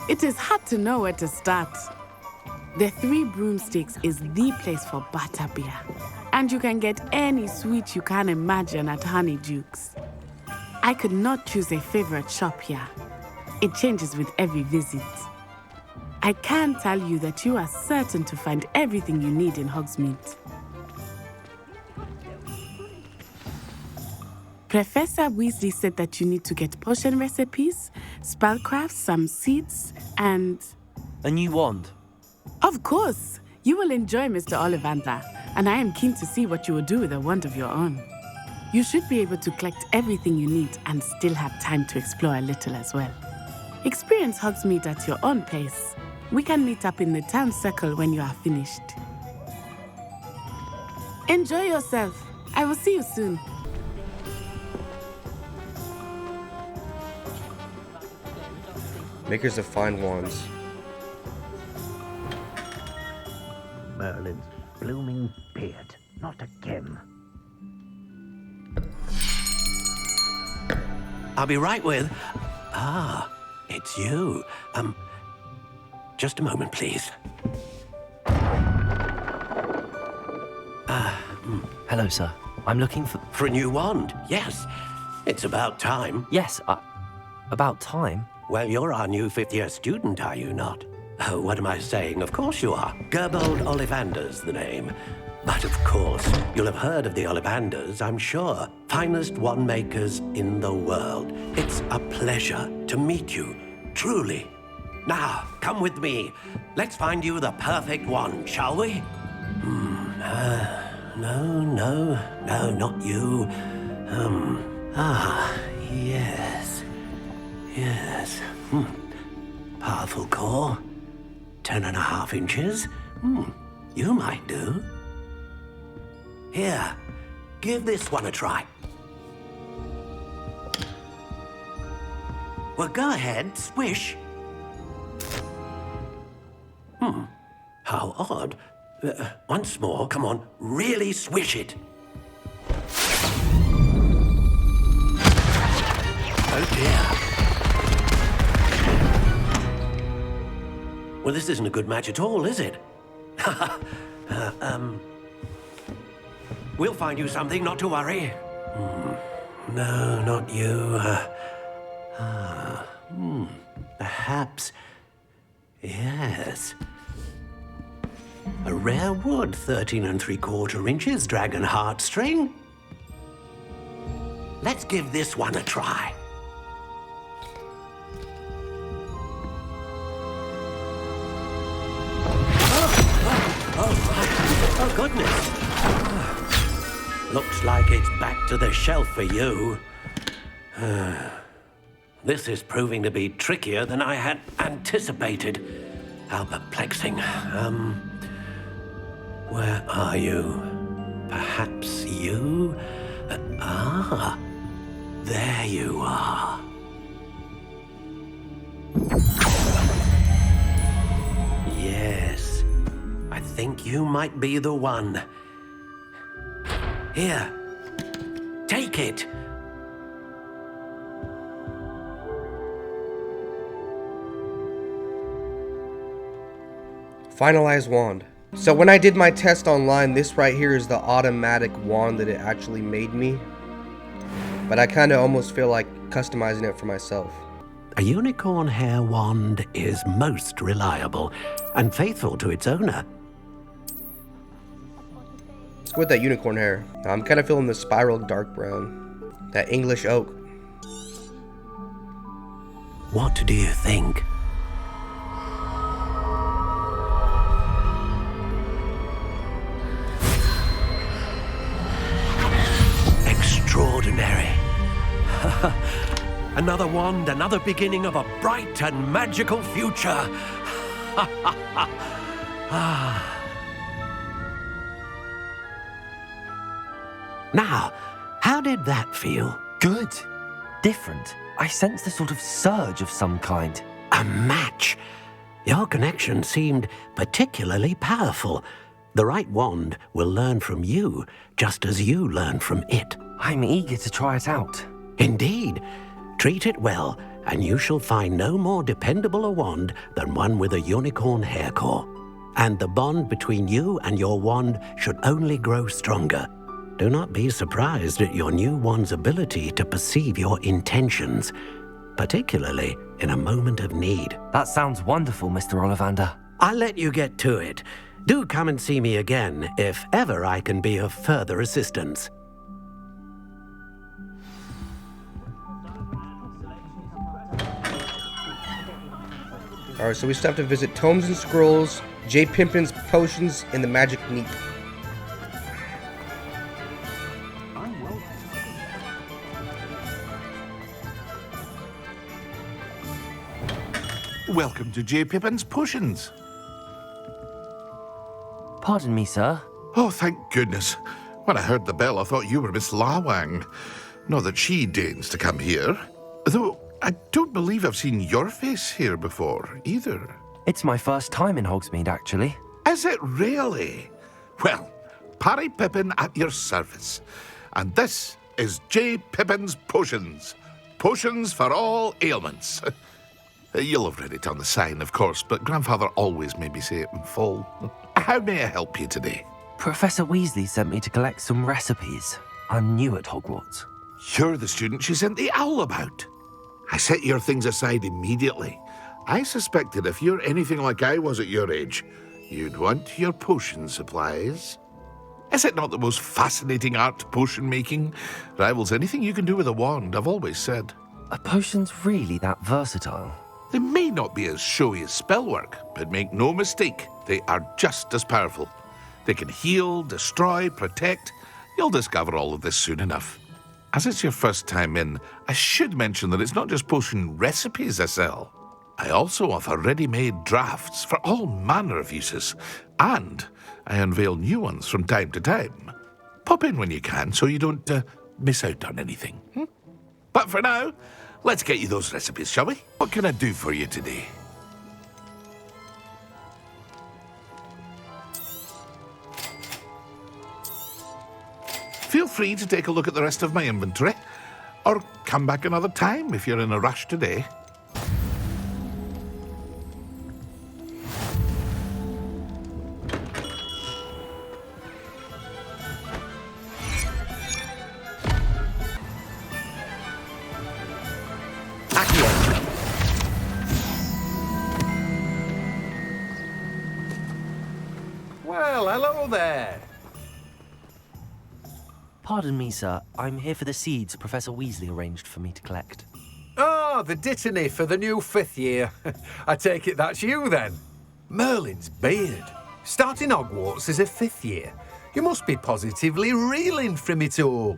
It is hard to know where to start. The Three Broomsticks is the place for butterbeer. And you can get any sweet you can imagine at Honeydukes. I could not choose a favorite shop here. It changes with every visit. I can tell you that you are certain to find everything you need in Hogsmeade. Professor Weasley said that you need to get potion recipes, spellcrafts, some seeds, and... A new wand? Of course! You will enjoy Mr. Ollivander, and I am keen to see what you will do with a wand of your own. You should be able to collect everything you need and still have time to explore a little as well. Experience Hogsmeade at your own pace. We can meet up in the town circle when you are finished. Enjoy yourself. I will see you soon. Makers of fine wands. Merlin's blooming beard. Not again. I'll be right with... Ah, it's you. Just a moment, please. Hello, sir. I'm looking for... For a new wand, yes. It's about time. Yes, about time? Well, you're our new fifth-year student, are you not? Oh, what am I saying? Of course you are. Gerbold Ollivander's the name. But of course, you'll have heard of the Ollivanders, I'm sure. Finest wand makers in the world. It's a pleasure to meet you, truly. Now, come with me. Let's find you the perfect wand, shall we? No, not you. Yes. Powerful core. 10.5 inches. You might do. Here, give this one a try. Well, go ahead, swish. How odd. Once more, come on, really swish it. Oh dear. Well, this isn't a good match at all, is it? We'll find you something, not to worry. No, not you. Perhaps... Yes. A rare wood, 13 3/4 inches, dragon heartstring. Let's give this one a try. Oh, goodness. Looks like it's back to the shelf for you. This is proving to be trickier than I had anticipated. How perplexing. Where are you? Perhaps you? There you are. Yes, I think you might be the one. Here, take it. Finalized wand. So when I did my test online, this right here is the automatic wand that it actually made me. But I kind of almost feel like customizing it for myself. A unicorn hair wand is most reliable and faithful to its owner. Let's go with that unicorn hair. I'm kind of feeling the spiral dark brown. That English oak. What do you think? Extraordinary. Another wand, another beginning of a bright and magical future. Now, how did that feel? Good. Different. I sensed a sort of surge of some kind. A match? Your connection seemed particularly powerful. The right wand will learn from you, just as you learn from it. I'm eager to try it out. Indeed. Treat it well, and you shall find no more dependable a wand than one with a unicorn hair core. And the bond between you and your wand should only grow stronger. Do not be surprised at your new wand's ability to perceive your intentions, particularly in a moment of need. That sounds wonderful, Mr. Ollivander. I'll let you get to it. Do come and see me again if ever I can be of further assistance. Alright, so we still have to visit Tomes and Scrolls, J. Pimpin's Potions, and the Magic Neep. Welcome to J. Pippin's Potions. Pardon me, sir. Oh, thank goodness. When I heard the bell, I thought you were Miss Lawang. Not that she deigns to come here. Though I don't believe I've seen your face here before, either. It's my first time in Hogsmeade, actually. Is it really? Well, Parry Pippin at your service. And this is J. Pippin's Potions. Potions for all ailments. You'll have read it on the sign, of course, but Grandfather always made me say it in full. How may I help you today? Professor Weasley sent me to collect some recipes. I'm new at Hogwarts. You're the student she sent the owl about. I set your things aside immediately. I suspected if you're anything like I was at your age, you'd want your potion supplies. Is it not the most fascinating art, potion making? Rivals anything you can do with a wand, I've always said. Are potions really that versatile? They may not be as showy as spellwork, but make no mistake, they are just as powerful. They can heal, destroy, protect. You'll discover all of this soon enough. As it's your first time in, I should mention that it's not just potion recipes I sell. I also offer ready-made drafts for all manner of uses, and I unveil new ones from time to time. Pop in when you can so you don't miss out on anything. But for now, let's get you those recipes, shall we? What can I do for you today? Feel free to take a look at the rest of my inventory, or come back another time if you're in a rush today. Well, hello there. Pardon me, sir. I'm here for the seeds Professor Weasley arranged for me to collect. Oh, the dittany for the new 5th year. I take it that's you, then. Merlin's beard. Starting Hogwarts as a 5th year. You must be positively reeling from it all.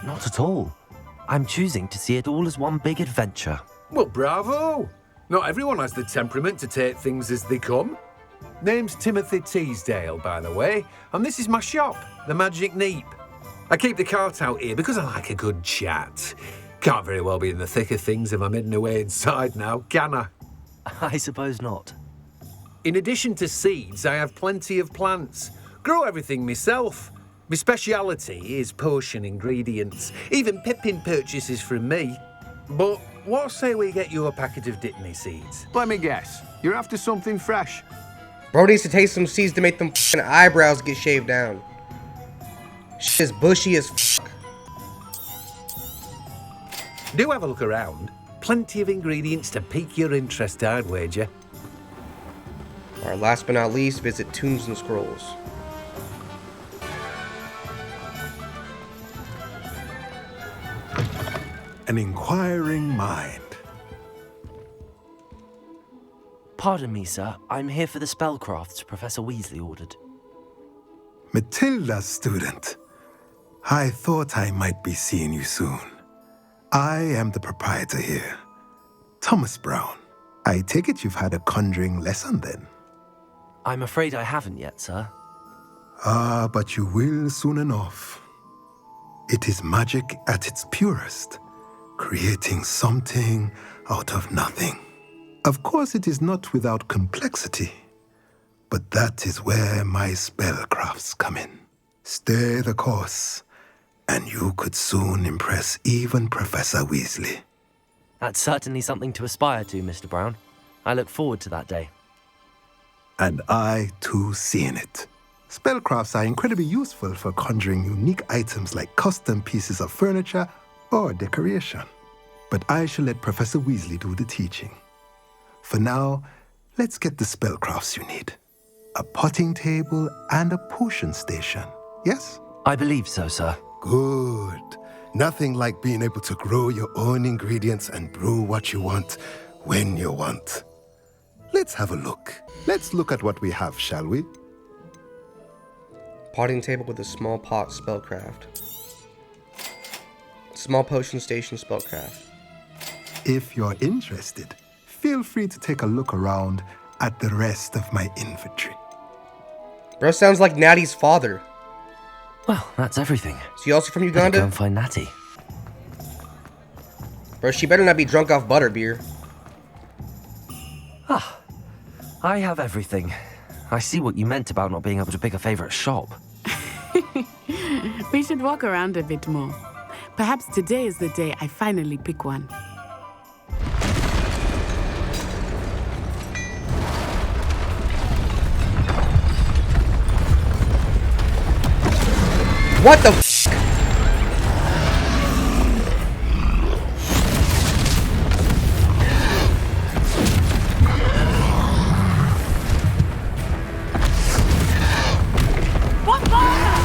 Not at all. I'm choosing to see it all as one big adventure. Well, bravo. Not everyone has the temperament to take things as they come. Name's Timothy Teasdale, by the way, and this is my shop, the Magic Neep. I keep the cart out here because I like a good chat. Can't very well be in the thick of things if I'm hidden away inside now, can I? I suppose not. In addition to seeds, I have plenty of plants. Grow everything myself. My speciality is potion ingredients. Even Pippin purchases from me. But what say we get you a packet of Dittany seeds? Let me guess. You're after something fresh. Bro needs to taste some seeds to make them f***ing eyebrows get shaved down. Shit is bushy as fuck. Do have a look around. Plenty of ingredients to pique your interest, I'd wager. Alright, last but not least, visit Tombs and Scrolls. An inquiring mind. Pardon me, sir. I'm here for the spellcrafts Professor Weasley ordered. Matilda, student. I thought I might be seeing you soon. I am the proprietor here, Thomas Brown. I take it you've had a conjuring lesson then? I'm afraid I haven't yet, sir. Ah, but you will soon enough. It is magic at its purest, creating something out of nothing. Of course, it is not without complexity, but that is where my spellcrafts come in. Stay the course, and you could soon impress even Professor Weasley. That's certainly something to aspire to, Mr. Brown. I look forward to that day. And I, too, see in it. Spellcrafts are incredibly useful for conjuring unique items like custom pieces of furniture or decoration. But I shall let Professor Weasley do the teaching. For now, let's get the spellcrafts you need. A potting table and a potion station, yes? I believe so, sir. Good. Nothing like being able to grow your own ingredients and brew what you want, when you want. Let's have a look. Let's look at what we have, shall we? Potting table with a small pot spellcraft. Small potion station spellcraft. If you're interested, feel free to take a look around at the rest of my inventory. Bro sounds like Natty's father. Well, that's everything. Is he also from Better Uganda? go and find Natty. Bro, she better not be drunk off butterbeer. Ah, I have everything. I see what you meant about not being able to pick a favorite shop. We should walk around a bit more. Perhaps today is the day I finally pick one. What the f? What fire?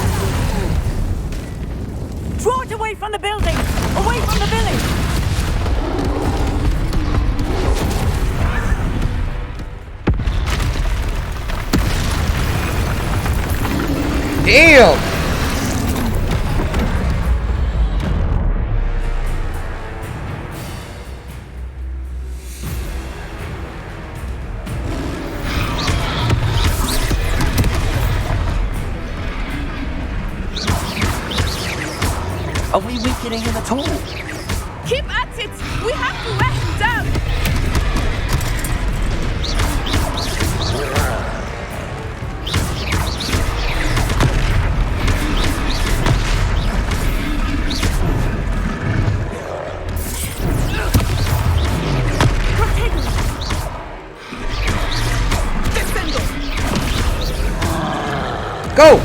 Draw it away from the building! Away from the village! Damn! Are we weakening him at all? Keep at it! We have to wear him down! Go!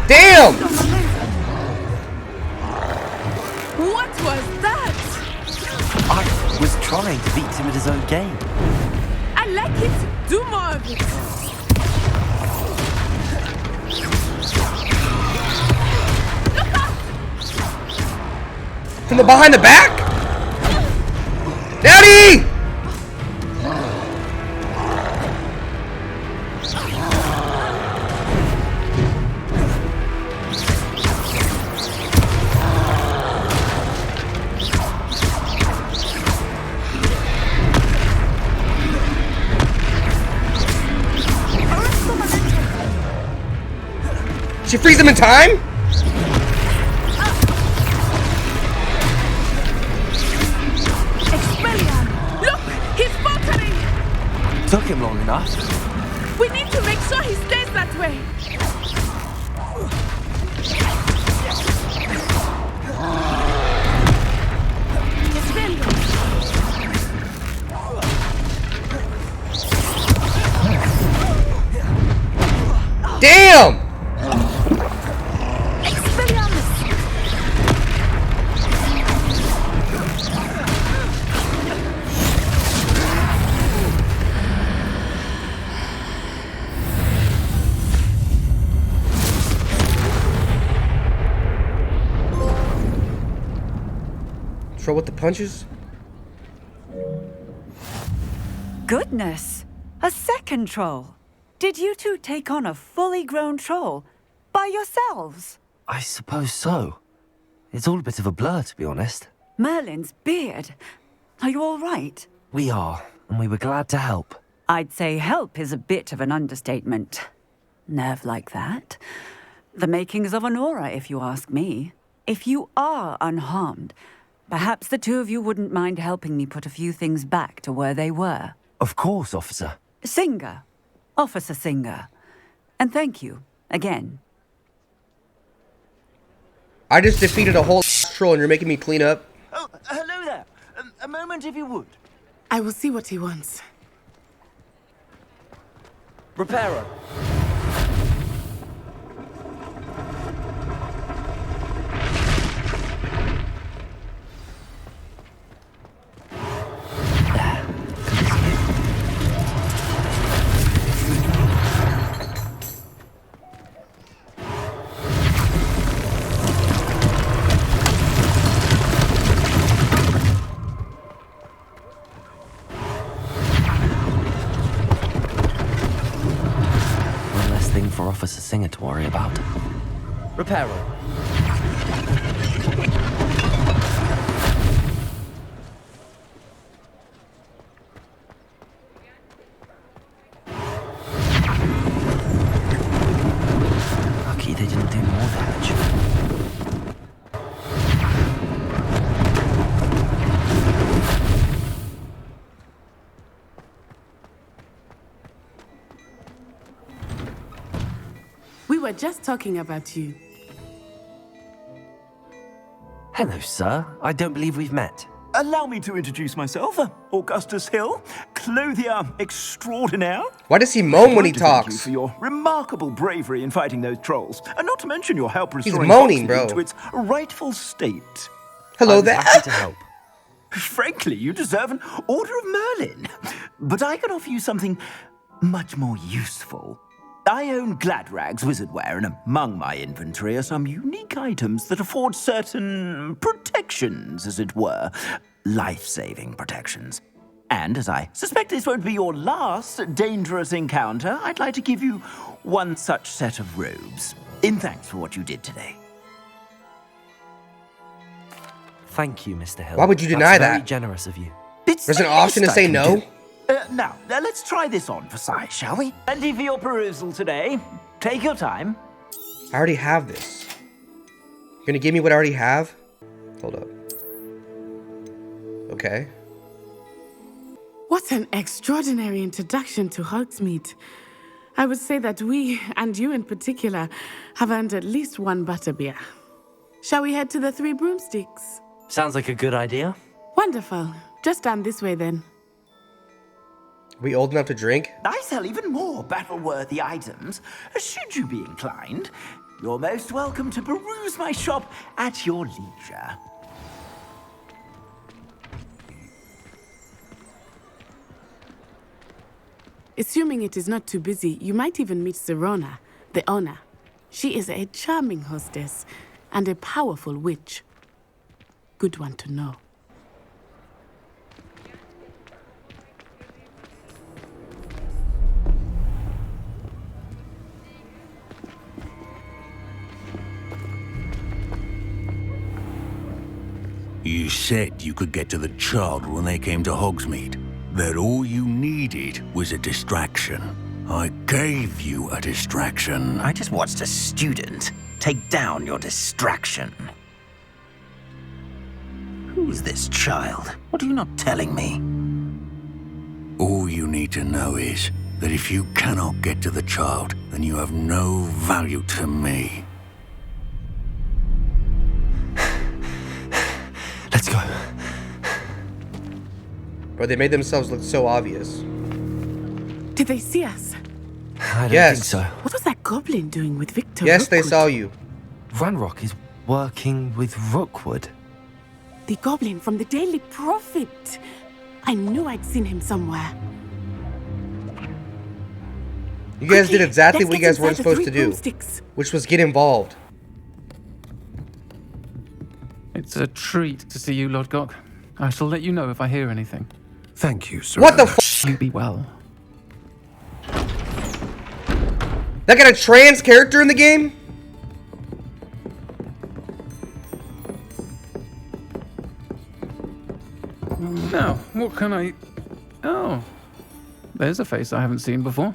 Damn! What was that? I was trying to beat him at his own game. I like it. Do more of it. From the behind the back? Daddy! She freeze him in time? Expelliarm! Look! He's faltering! Took him long enough. We need to make sure he stays that way. Damn! Throw with the punches? Goodness! A second troll! Did you two take on a fully grown troll? By yourselves? I suppose so. It's all a bit of a blur, to be honest. Merlin's beard. Are you all right? We are, and we were glad to help. I'd say help is a bit of an understatement. Nerve like that. The makings of an aura, if you ask me. If you are unharmed, Perhaps the two of you wouldn't mind helping me put a few things back to where they were. Of course, officer. Singer. Officer Singer. And thank you, again. I just defeated a whole troll and you're making me clean up? Oh, hello there. A moment if you would. I will see what he wants. Repairer. For Officer Singer to worry about. Repairer. Lucky they didn't do more damage. We were just talking about you. Hello, sir. I don't believe we've met. Allow me to introduce myself, Augustus Hill, clothier extraordinaire. Why does he moan when he Thank you talks? for your remarkable bravery in fighting those trolls, and not to mention your help restoring moaning, Hogsmeade bro. to its rightful state. Hello I'm there. happy to help. Frankly, you deserve an Order of Merlin, but I can offer you something much more useful. I own Gladrag's wizardware, and among my inventory are some unique items that afford certain protections, as it were. Life-saving protections. And as I suspect this won't be your last dangerous encounter, I'd like to give you one such set of robes, in thanks for what you did today. Thank you, Mr. Hill. Why would you deny That's very that? generous of you. There's an option to say no? Now, let's try this on for size, shall we? Plenty for your perusal today. Take your time. I already have this. You're gonna give me what I already have? Hold up. Okay. What an extraordinary introduction to Hogsmeade. I would say that we, and you in particular, have earned at least one butterbeer. Shall we head to the Three Broomsticks? Sounds like a good idea. Wonderful. Just down this way then. Are we old enough to drink? I sell even more battle-worthy items. Should you be inclined, you're most welcome to peruse my shop at your leisure. Assuming it is not too busy, you might even meet Serona, the owner. She is a charming hostess and a powerful witch. Good one to know. You said you could get to the child when they came to Hogsmeade. That all you needed was a distraction. I gave you a distraction. I just watched a student take down your distraction. Who's this child? What are you not telling me? All you need to know is that if you cannot get to the child, then you have no value to me. Let's go. Bro, they made themselves look so obvious. Did they see us? I don't Yes. think so. What was that goblin doing with Victor? Yes, they Rookwood? saw you. Ranrock is working with Rookwood. The goblin from the Daily Prophet. I knew I'd seen him somewhere. You guys did exactly let's what you get guys weren't inside the supposed Three to do, Broomsticks. which was get involved. It's a treat to see you, Lord Gok. I shall let you know if I hear anything. Thank you, sir. What the f? You be well. That got a trans character in the game? Now, what can I... Oh, there's a face I haven't seen before.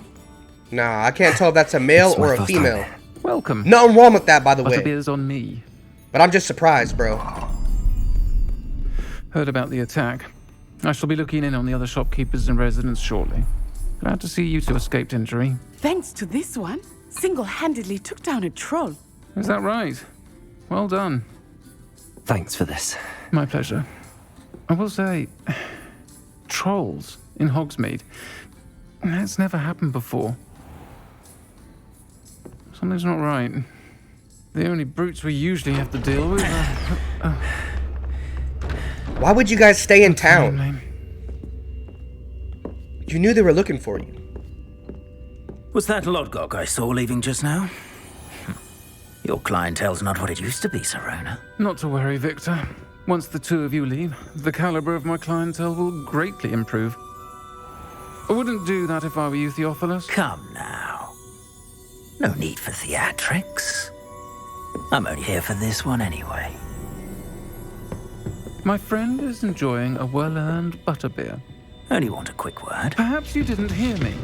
Nah, I can't tell if that's a male It's my or a first female. time. Welcome. Nothing wrong with that, by the way. Butterbeer's on me. But I'm just surprised, bro. Heard about the attack. I shall be looking in on the other shopkeepers and residents shortly. Glad to see you two escaped injury. Thanks to this one, single-handedly took down a troll. Is that right? Well done. Thanks for this. My pleasure. I will say, trolls in Hogsmeade. That's never happened before. Something's not right. The only brutes we usually have to deal with are... Why would you guys stay in town? You knew they were looking for you. Was that Lodgok I saw leaving just now? Your clientele's not what it used to be, Serona. Not to worry, Victor. Once the two of you leave, the caliber of my clientele will greatly improve. I wouldn't do that if I were you, Theophilus. Come now. No need for theatrics. I'm only here for this one anyway. My friend is enjoying a well-earned butterbeer. Only want a quick word. Perhaps you didn't hear me.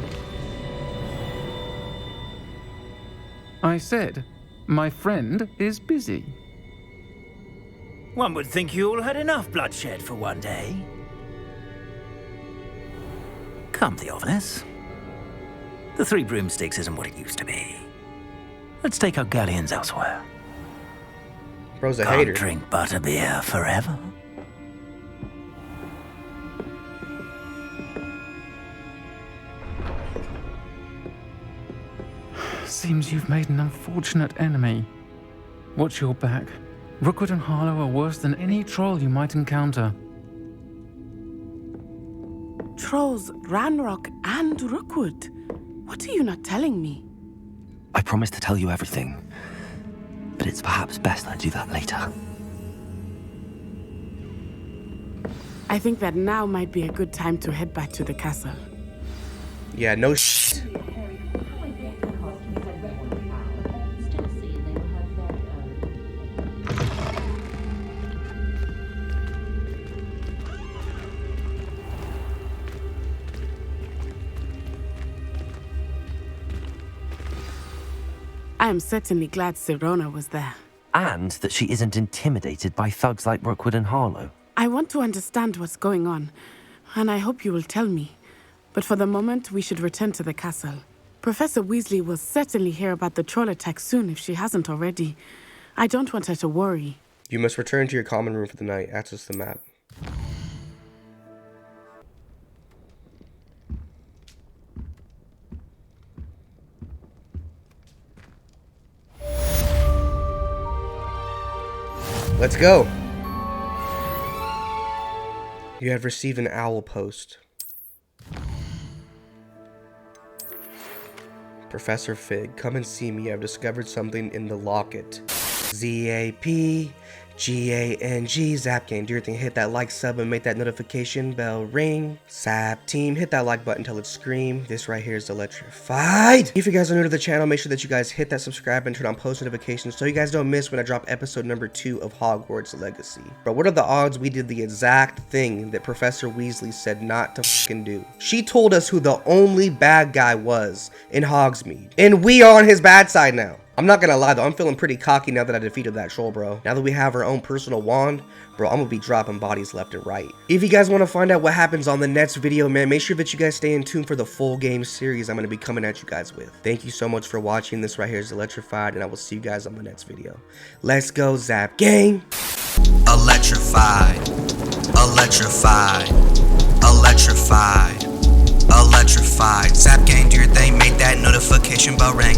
I said, my friend is busy. One would think you all had enough bloodshed for one day. Come, Theophilus. The Three Broomsticks isn't what it used to be. Let's take our galleons elsewhere. Bro's a Can't hater. drink butterbeer forever. Seems you've made an unfortunate enemy. Watch your back. Rookwood and Harlow are worse than any troll you might encounter. Trolls, Ranrock, and Rookwood. What are you not telling me? I promised to tell you everything, but it's perhaps best I do that later. I think that now might be a good time to head back to the castle. Yeah, no shit. I am certainly glad Serona was there. And that she isn't intimidated by thugs like Rookwood and Harlow. I want to understand what's going on, and I hope you will tell me. But for the moment, we should return to the castle. Professor Weasley will certainly hear about the troll attack soon if she hasn't already. I don't want her to worry. You must return to your common room for the night. Access the map. Let's go. You have received an owl post. Professor Fig, come and see me. I've discovered something in the locket. ZAPGANG. Zap Gang. Do your thing. Hit that like, sub, and make that notification bell ring. Zap team. Hit that like button till it scream. This right here is Electrified. If you guys are new to the channel, make sure that you guys hit that subscribe and turn on post notifications so you guys don't miss when I drop episode number 2 of Hogwarts Legacy. But what are the odds we did the exact thing that Professor Weasley said not to fucking do? She told us who the only bad guy was in Hogsmeade. And we are on his bad side now. I'm not gonna lie though, I'm feeling pretty cocky now that I defeated that troll, bro. Now that we have our own personal wand, bro, I'm gonna be dropping bodies left and right. If you guys want to find out what happens on the next video, man, make sure that you guys stay in tune for the full game series I'm gonna be coming at you guys with. Thank you so much for watching. This right here is Electrified, and I will see you guys on the next video. Let's go, Zap Gang! Electrified, electrified, electrified, electrified. Zap Gang, do your thing, make that notification bell ring.